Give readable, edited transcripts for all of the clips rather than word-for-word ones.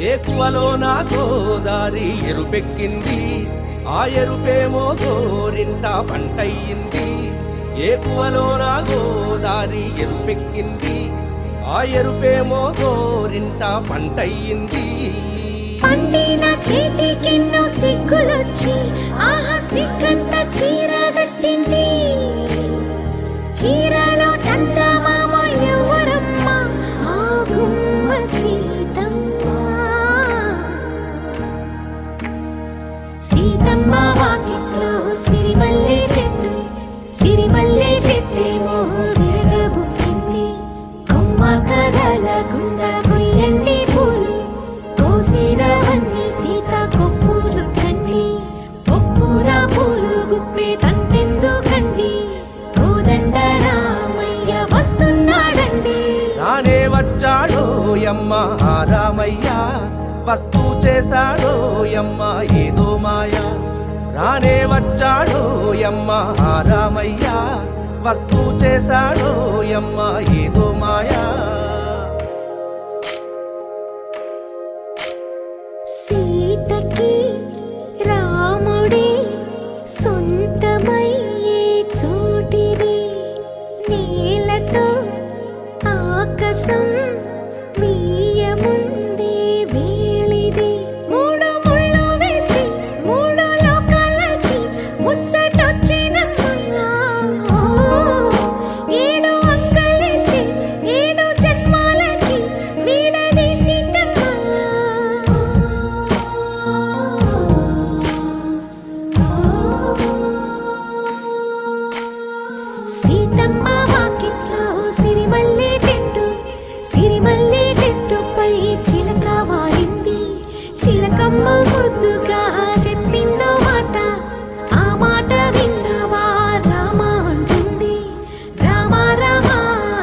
ఏకువలో నా గోదారి ఎరుపెక్కింది, ఆ ఎరుపేమో గోరింట పంటయ్యింది. ఏకువలో నా గోదారి ఎరుపెక్కింది, ఆ ఎరుపేమో గోరింట పంటయ్యింది. పండిన చేతికెన్నో సిగ్గులొచ్చి ఆహా సిగ్గంత చీర కట్టింది. చీరలో చందమామ ఎవరమ్మ, ఆ గుమ్మ సీతమ్మ. సీతమ్మ వాకిట్లో సిరిమల్లె చెట్టు, సిరిమల్లె చెట్టేమో విరగబూసింది. కొమ్మ కదలకుండా కొయ్యండి పూలు, కోసిరవన్నీ సీత కొప్పు చుట్టండి. కొప్పున పూలు గుప్పే తంతెందుకండి, కోదండ రామయ్య వస్తున్నాడండి. రానే వచ్చాడో యమ్మ ఆ రామయ్య, వస్తూ చేశాడో యమ్మ ఏదో మాయా. రానే వచ్చాడో యమ్మ ఆ రామయ్య, వస్తూ చేశాడో యమ్మ ఏదో మాయా. సీతకి రాముడే సొంతమయ్యే చోటిది, నేలతో ఆకాశం వీయముందే వేళిది. మూడు ముళ్ళు వేస్తే మూడు లోకాలకి ముచ్చటొచ్చినమ్మా. ఏడు అంగలేస్తే ఏడు జన్మాలకి వీడదీసిందమ్మా. సీతమ్మ వాకిట్లో సిరిమల్లె చెట్టు, సిరిమల్లె చెట్టుపై చిలక వాలింది. చిలకమ్మ ముద్దుగా చెప్పిందో మాట, ఆ మాట విన్నవా రామ అంటుంది. రామ రామ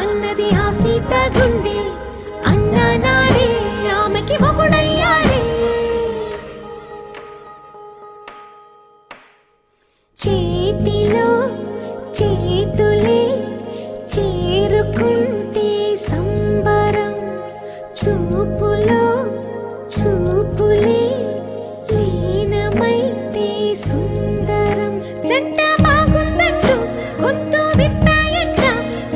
అన్నది ఆ సీత గుండె, అన్న నాడే ఆమెకి మొగుడయ్యాడే. చేతిలో చేతులే చేరుకుంటే సంబరం, చూపులో చూపులే లీనమైతే సుందరం. జంట బాగుందంటూ గొంతు విప్పాయంట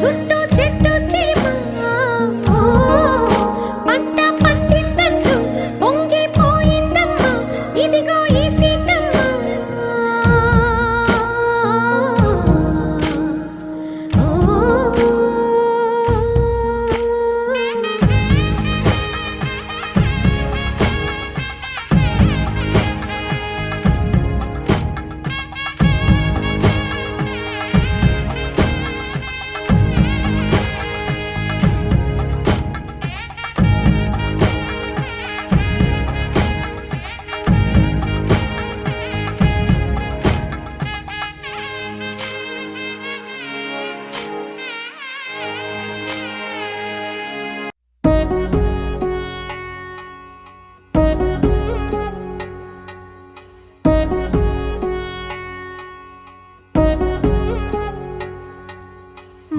చుట్టూ చెట్టు చీమ. పంట పండిందంటూ పొంగిపోయిందమ్మా, ఇదిగో ఈ సీతమ్మ.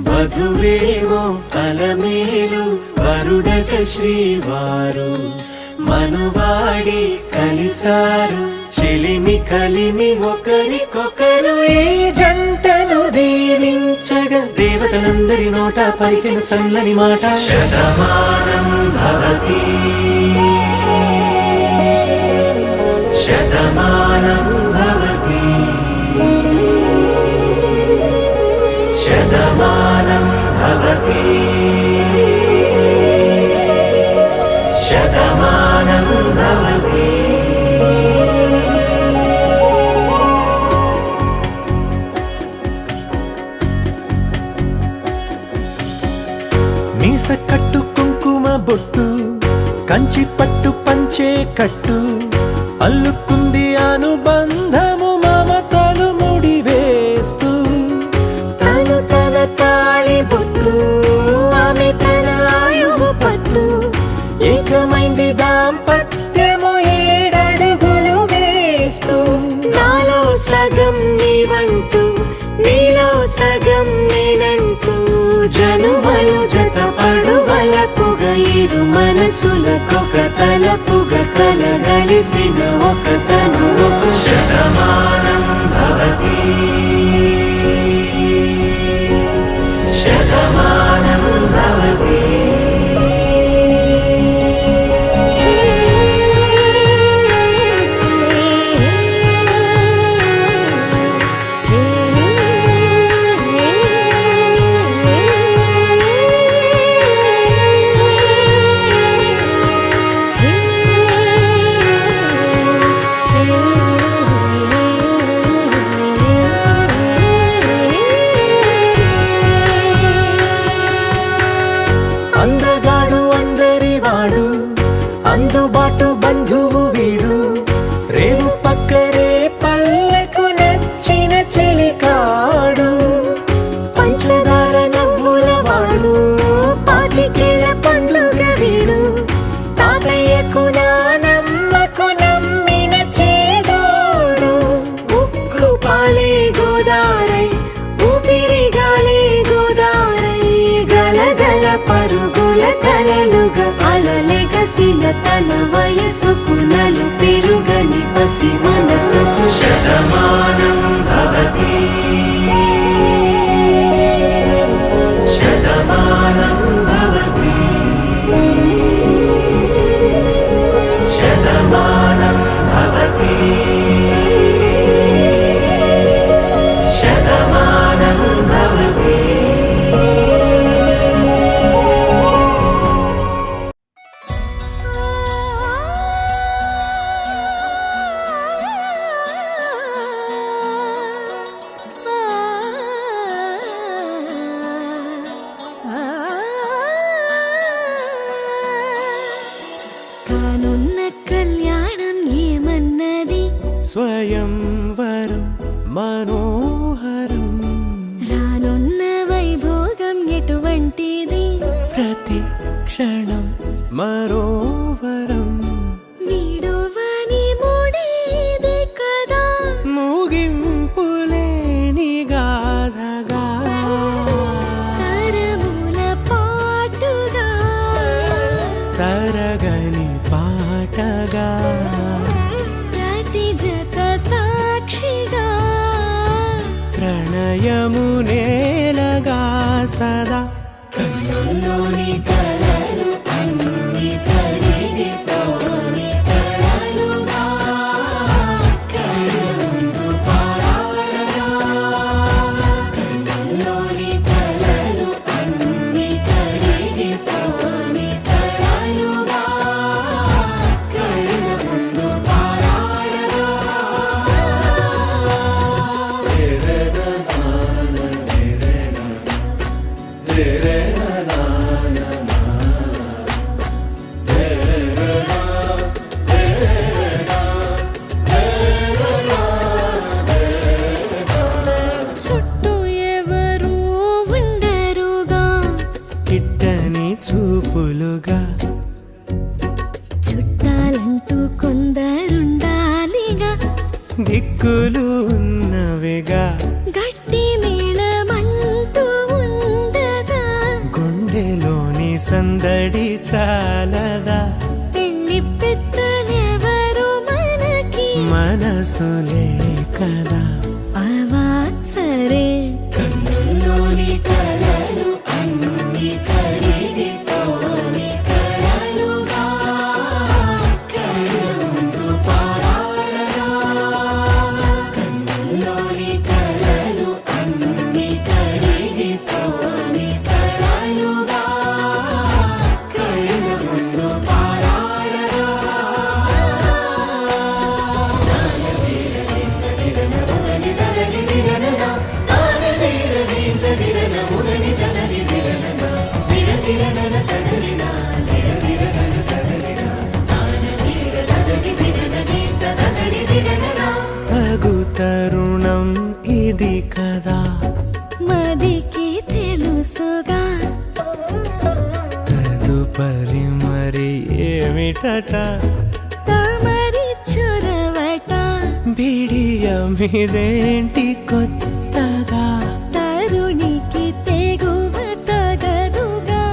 వధువేమో అలమేలు వరుడట శ్రీవారు, మనువాడి కలిసారు చెలిమి కలిమి ఒకరికొకరు. ఈ జంటను దీవించగా దేవతలందరి నోట పలికిన చల్లని మాట. శతమానం భవతి శతమానం భవతి శతమానం భవతి శతమానం భవతి. మీస కట్టు కుంకుమ బొట్టు, కంచి పట్టు పంచే కట్టు, అల్లుకుంది అనుబంధము మమతలు ముడివేస్తూ. తను తన తాళి బొట్టు, ఆమె తన ఆయువు పట్టు, ఏకమైంది దాంపత్యము ఏడడుగులు వేస్తూ. నాలో సగం నీవంటూ నీలో సగం నేనంటూ, జనుమలు జత పడువలపుగా ఇరు మనసులకొక తలపుగా చేసిన ఒకతను ఒక శతమానం భవతి శతమానం భవతి అందగాడు అందరివాడు అందుబాటు బంధువు వీడు రేవు పక్కరే పల్లెకు నచ్చిన చెలికాడు పంచదార నవ్వుల వాడు పాతికేళ్ల పండుగ వీడు తాతయ్యకు నానమ్మకు నమ్మిన చేదోడు ఉక్కు పాలే గోదారై ఊపిరి గాలే గోదారై గలగల పరుగుల కలలుగా అలలెగసిన తన వయసుకు నలు పెరుగని పసి మనసుకు శతమానం భవతి శతమానం భవతి శతమానం భవతి శతమానం భవతి కానున్న కళ్యాణం ఏమన్నది స్వయంవరం మనోహరం రానున్న వైభోగం ఎటువంటిది ప్రతి క్షణం మరోవరం వీడువని మూడేది కదా ముగింపులేని గాథగా తరముల పాటుగా తరగని పాటగా ప్రతి జత సాక్షిగా ప్రణయము నేలగా సదా కన్నుల్లోని కలలు అన్ని కరిగిపోని కలలుగా కళ్ళముందు పారాడగా కన్నుల్లోని కలలు అన్ని కరిగిపోని కలలుగా కళ్ళముందు పారాడగా చుట్టూ ఎవరు ఉండరుగా కిట్టని చూపులుగా చుట్టాలంటూ కొందరుండాలిగా దిక్కులు ఉన్నవిగా గట్టి మేళమంటూ ఉండదా గుండెలోని సందడి చాలదా పెళ్లి పెద్దలెవరు మనకి మనసులే కదా అవా సరే కన్నుల్లోని కలలు అన్ని కరిగిపోని కలలుగా కళ్ళముందు పారాడగా కన్నుల్లోని కలలు అన్ని కరిగిపోని కలలుగా కళ్ళముందు పారాడగా తగు తరుణం ఇది కదా మదికి తెలుసుగా తదుపరి మరి ఏమిటట తమరి చొరవట బిడియమిదేంటి కొత్తగా తరుణికి తెగువ తగదుగా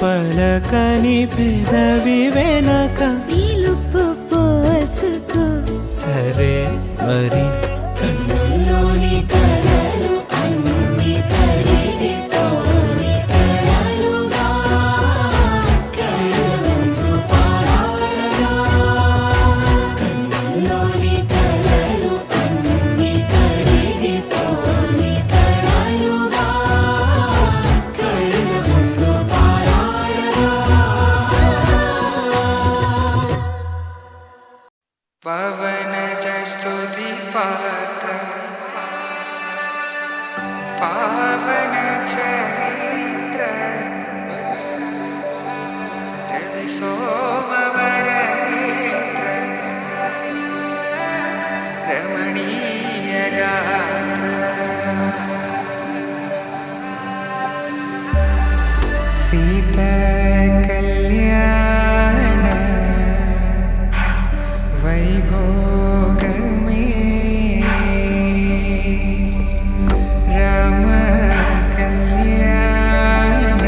పలకని పెదవి వెనక పిలుపు పోల్చ దాచుకో సరే మరి కన్నుల్లోని కలలు అన్ని కరిగిపోని కలలుగా కళ్ళముందు పారాడగా కన్నుల్లోని కలలు అన్ని కరిగిపోని కలలుగా కళ్ళముందు పారాడగా పవన జస్తుతి పాత్ర పావన చరిత్ర రవి సోమవర నేత్ర రమణీయ గాత్ర సీత కళ్యాణ వైభోగమే రామ కళ్యాణ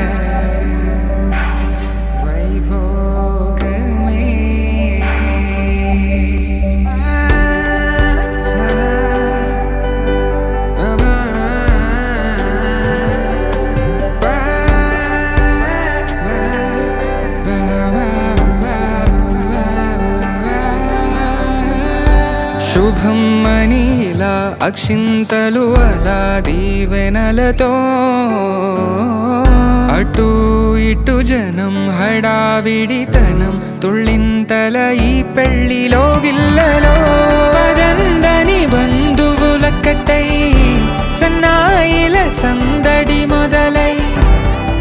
వైభోగమే శుభం మనీలా అక్షింతలు అలా దీవెనలతో అటు ఇటు జనం హడావిడితనం తుళ్ళింతల ఈ పెళ్లిలో గిల్లలో పదందని బంధువులక్కటై సన్నాయిల సందడి మొదలై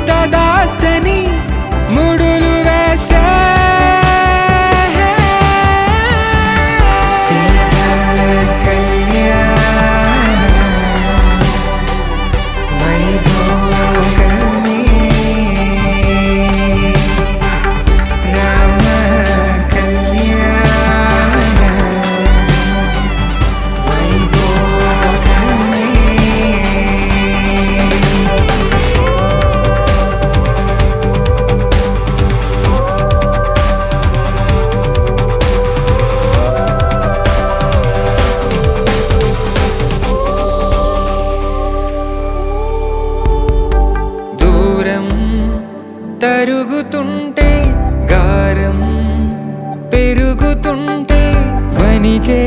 తదాస్తని ముడులు వేసే తరుగుతుంటే గారం పెరుగుతుంటే వనికే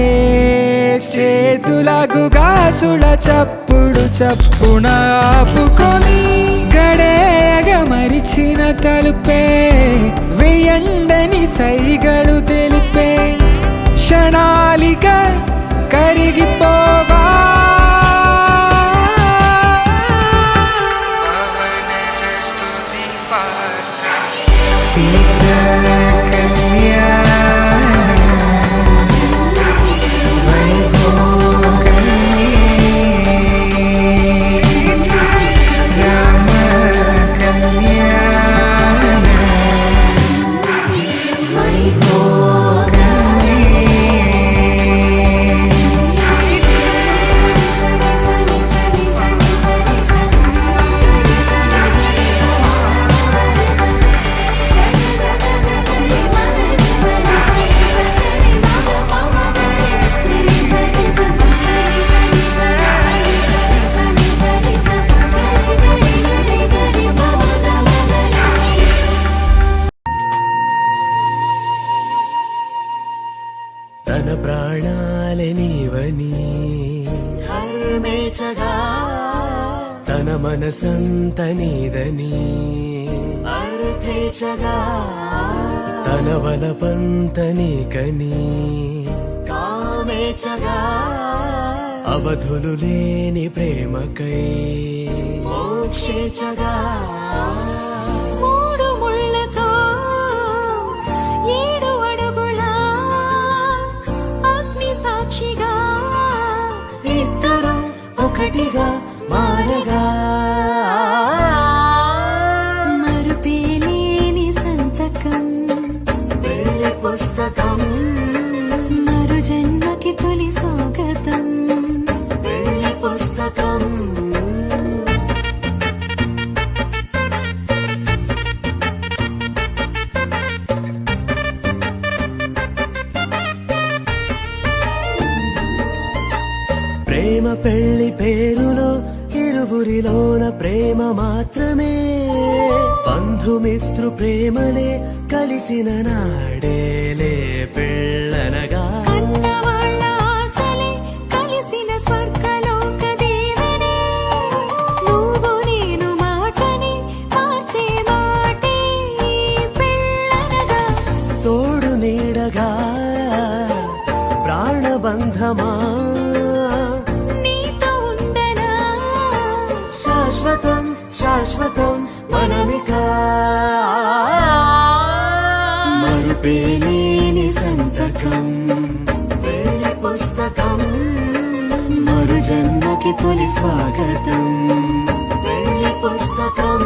చేతులకు గాసుల చప్పుడు చప్పున ఆపుకొని గడేగ మరిచిన తలుపే వెయ్యండని సైగడు తెలిపే క్షణాలిక కరిగిపోవా తన ప్రాణాలే నీవని హర్మేచగా తన మనసంత నీదని అర్థేచగా తన వలపంత నీకని కామేచగా అవధులు లేని ప్రేమకై మోక్షేచగా మూడు ముళ్ళతో ఏడు అడుగుల అగ్ని సాక్షిగా ఇద్దరు ఒకటిగా మారగా మరుపేలేని సంతకం పెళ్లి పుస్తకం మరు జన్మకి తొలి స్వాగతం పెళ్లి పుస్తకం పెళ్లి పేరులో ఇరువురిలోన ప్రేమ మాత్రమే బంధుమిత్రు ప్రేమనే కలిసిన నాడేలే పెళ్ళనగా కన్నవాళ్ళ ఆశలే కలిసిన స్వర్గలోక దీవెనే నువ్వు నేను మాటని మార్చే మాటే పెళ్ళనగా తోడు నీడగా ప్రాణబంధమా నీతో ఉండనా శాశ్వతం శాశ్వతం మనమిక మరుపేలేని సంతకం పెళ్లి పుస్తకం మరు జన్మకి తొలి స్వాగతం పెళ్లి పుస్తకం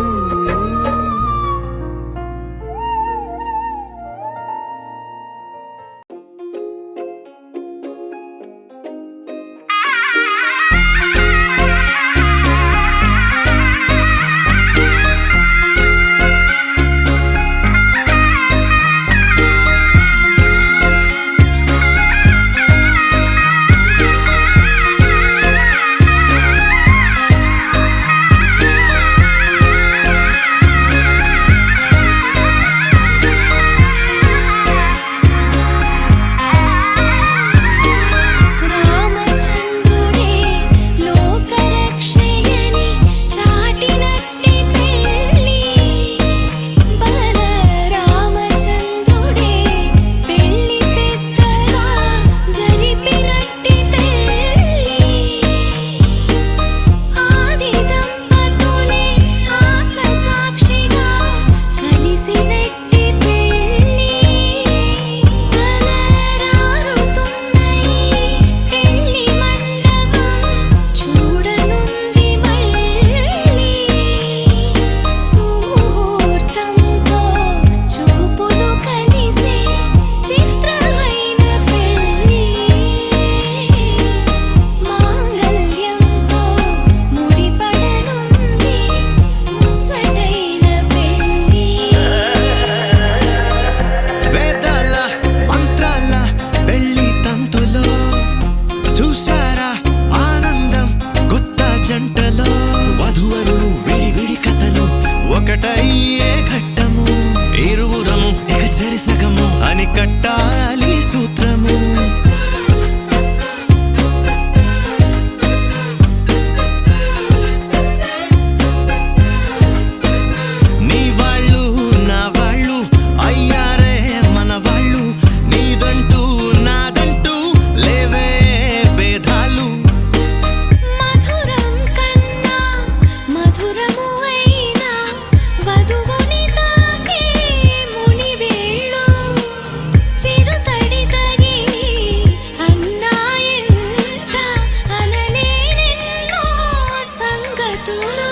రామచంద్రుడే లోకరక్షయని చాటినట్టి పెళ్ళి బల రామచంద్రుడే పెళ్ళి పెద్దగా జరిపినట్టి పెళ్ళి ఆది దంపతులే ఆత్మసాక్షిగా కలిసినట్టి పెళ్ళి అలరారుతున్నై పెళ్ళి మండపం చూడనుంది మళ్ళీ సుముహూర్తంతో చూపులు కలిసే చిత్రమైన పెళ్ళి మాంగళ్యంతో ముడిపడనుంది ముచ్చటైన పెళ్ళి వేదాల మంత్రాల పెళ్లి తంతులో చూసారా ఆనందం కొత్త జంటలో వధువరులు విడి కథలు ఒకటయ్యే ఘట్టము ఇరువురము ఇక చెరిసగము అని కట్టాలి సూత్రము నీ వాళ్ళు నా వాళ్ళు అయ్యారే మన వాళ్ళు నీదంటూ నాదంటూ లేవే భేదాలు మధురం కన్నా మధురము అయినా వధువుని తాకే మునివేళ్ళు చిరుతడి తగిలి అన్నాయంట అనలేనెన్నో సంగతులు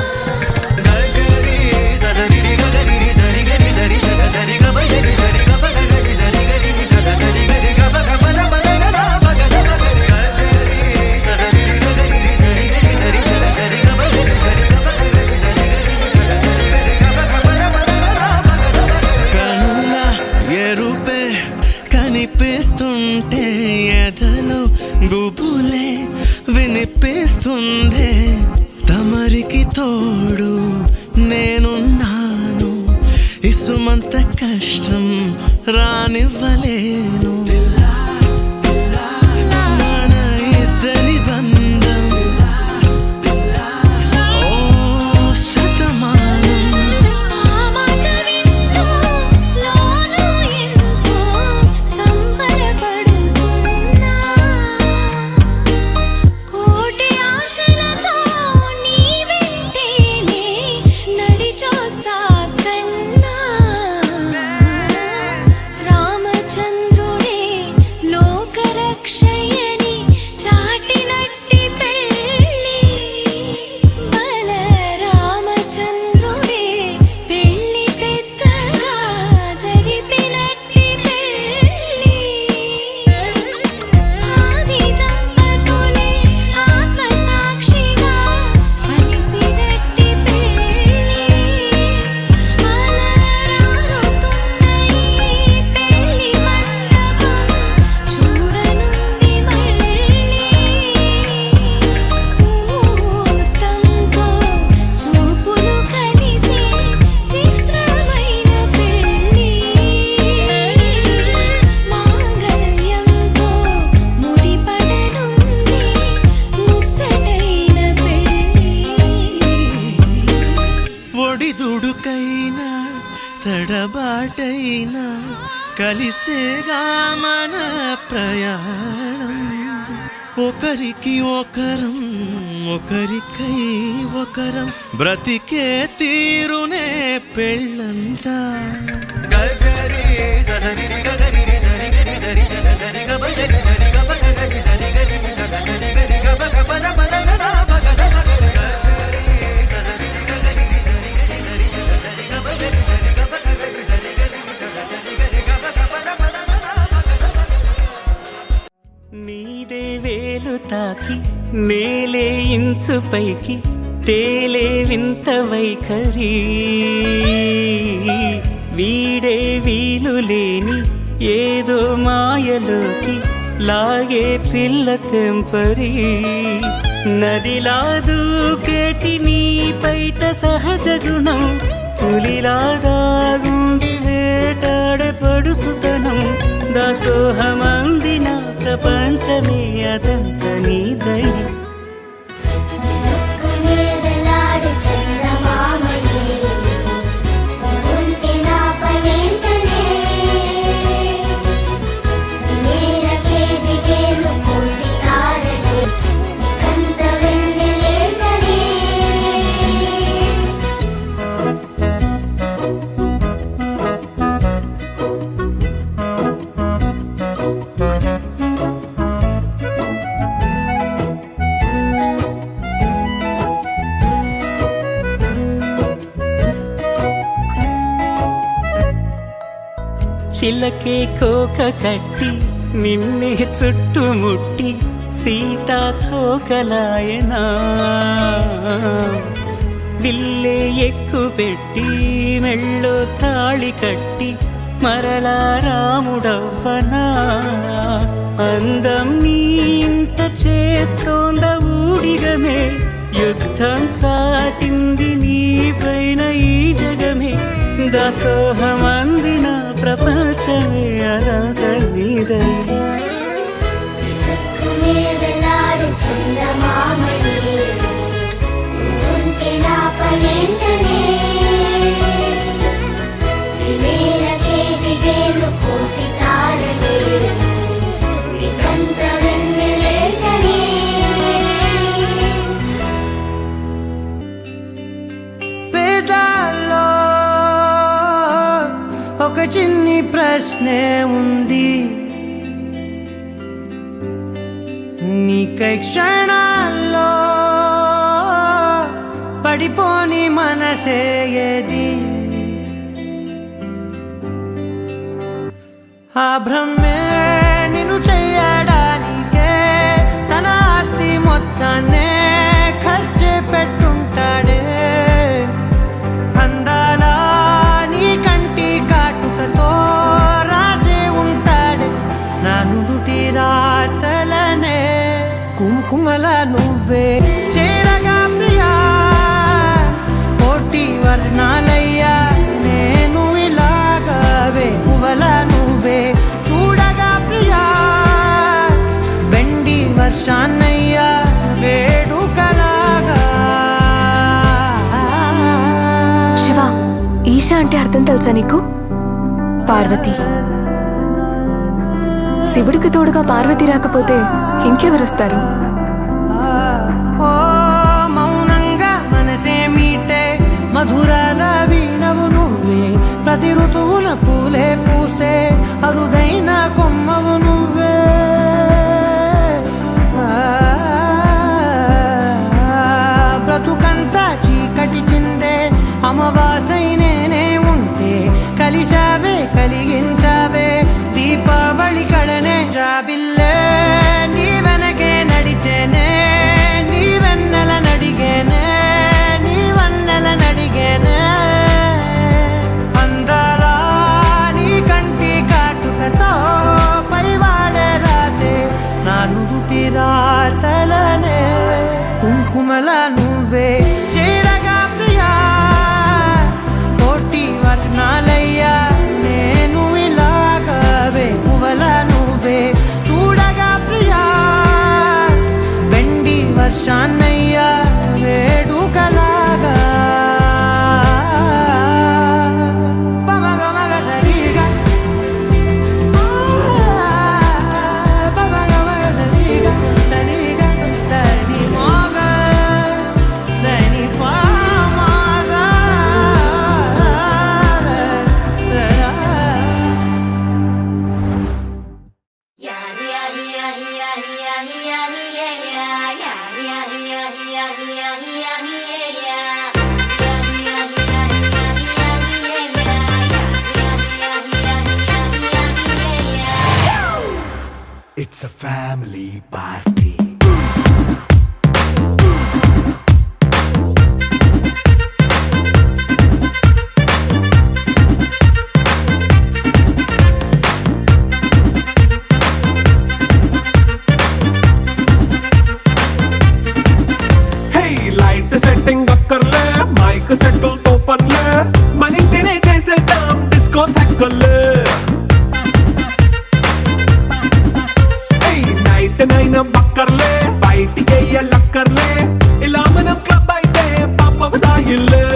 కనుల ఎరుపే కనిపిస్తుంటే ఎదలో గుబులే వినిపిస్తుందే తమరికి తోడు నేనున్నాను ఇసుమంత కష్టం రానివ్వలేను మన ఇద్దరి బంధం ఓ శతమానం ఆ మాట వింటూ లోలో ఎంతో సంబరపడుతున్నా కోటి ఆశలతో నీ వెంటేనే నడిచొస్తా కన్నా రామచంద్ర ఒడిదుడుకైనా తడబాటైనా కలిసేగా మన ప్రయాణం. ఒకరికి ఒకరం ఒకరికై ఒకరం బ్రతికే తీరునే పెళ్ళంతా. నీదే వేలు తాకి నేలే ఇంచు పైకి తేలే వింత వైఖరి. వీడే వీలు లేని ఏదో మాయలోకి లాగే పిల్ల తెంపరి. నదిలా దూకేటి నీ పైట సహజ గుణం పులిలాగా గుండి వేటాడే పడుసుతనం. దాసోహమందిన ప్రపంచమే అదంత నీదై. చిలకే కోక కట్టి నిన్నే చుట్టుముట్టి సీతాకోకలాయనా. విల్లే ఎక్కు పెట్టి మెళ్ళో తాళి కట్టి మరలా రాముడవ్వనా. అందం నీ ఇంత చేస్తోంద ఊడిగమే యుద్ధం చాటింది నీ పైన ఈ జగమే. దాసోహమందిన ప్రపంచమే అనంత నీదై. పేదాల్లో ఒక చిన్ని ప్రశ్నే ఉంది, నీకై క్షణాల్లో పడిపోని మనసే ఏది. ఆ భ్రమే నిన్ను చెయ్యడానికే తన ఆస్తి మొత్తాన్నే ఖర్చు పెట్టుంటాడే. అందాలా నీ కంటి కాటుకతో రాసే ఉంటాడే నా నుదుటి రాతలనే. కుంకుమల నువ్వే చేరగా ప్రియా కోటి వర్ణాలయ్యా. నేను ఇలాగవే పువ్వల నువ్వే చూడగా ప్రియా బెండి వర్షాన్నయ్యా వేడుకలాగా. శివ, ఈశా అంటే అర్థం తెలుసా నీకు? పార్వతి. శివుడికి తోడుగా పార్వతి రాకపోతే ఇంకెవరొస్తారు? మౌనంగా మనసే మీటే మధురాల వీణవు నువ్వే. ప్రతి ఋతువుల పూలే పూసే అరుదైన కొమ్మవు నువ్వే. బ్రతుకంతా చీకటి చిందే అమవాసై నేనే ఉంటే కలిశావే కలిగించావే దీపావళి కళనే. జాబిల్లే నీ వెనకే నడిచేనే నీ వెన్నెల నడిగేనే నీ వన్నెల నడిగేనే. అందాలా నీ కంటి కాటుకతో పైవాడే రాసే నా నుదుటి రాతలనే. కుంకుమల నువ్వే చేరగా ప్రియా కోటి వర్ణాలయ్యా. నేను ఇలాగవే పువ్వల నువ్వే చూడ It's a family party. Light setting అక్కర్లే మైక్ సెట్టు తో పనులే మన ఇంటినే చేసేద్దాం డిస్కో తక్కర్లే నైట్ నైన్ బక్కర్లే బయటికి లక్కర్లే ఇలా మనం క్లబ్ అయితే పాప దాయిల్లే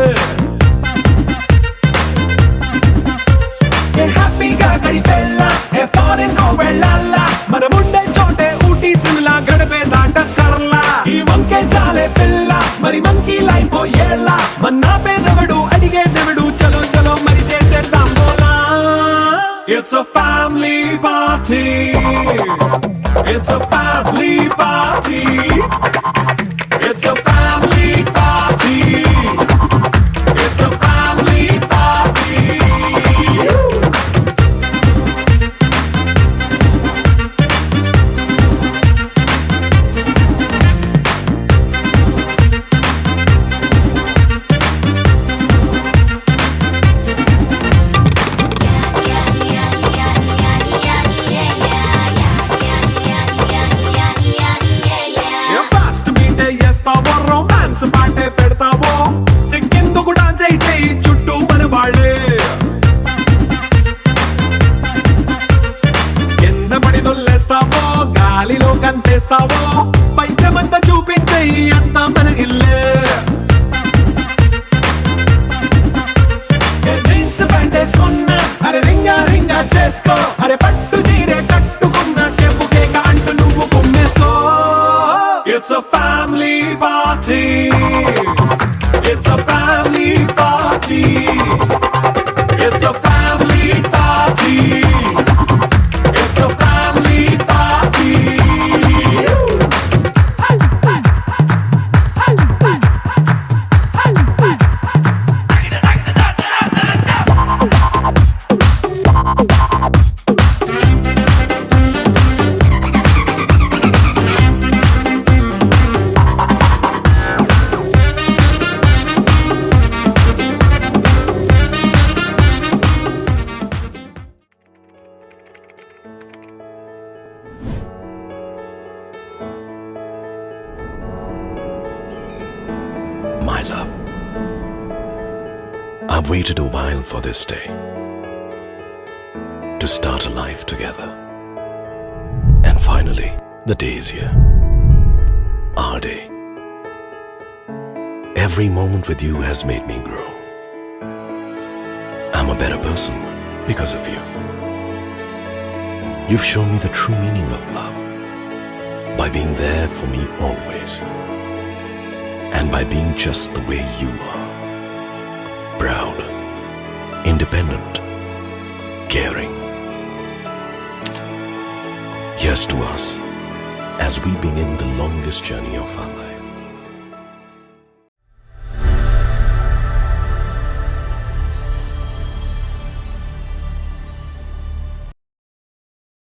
హ్యాపీగా గడిపెళ్ళ ఏ ఫారెన్ నో వెళ్ళాల మనం ఉండే చోటే ఊటీ సిమ్లా గడిపే దాటక్కర్లా ఈ వంకే చాలే పిల్ల మరి మంకీ లైఫ్ ఏళ్ళ మన్నా పేదవడు అడిగేదెవడు చలో చలో మరి చేసేద్దాం బోలా it's a family party it's a family party it's a family party it's a family party romance పాటే పెడతావో సిగ్గెందుకు డాన్స్ అయితే చుట్టూ మన వాళ్ళే కింద పడి దొల్లేస్తావో గాలిలో కంతేస్తావో పైకమంతా చూపించే అంతా మన ఇల్లే జీన్స్ ప్యాంట్ వేసుకున్నా అరే రింగా రింగా చేసుకో అరే పట్టు చీరే కట్టుకున్న చెప్పు కేక అంటూ నువ్వు కుమ్మేసుకో It's a family party. It's a family party. It's a family party. It's a family party. My love, I've waited a while for this day to start a life together. And finally, the day is here. Our day. Every moment with you has made me grow. I'm a better person because of you. You've shown me the true meaning of love by being there for me always. And by being just the way you are. Proud, independent, caring. Here's to us as we begin the longest journey of our lives.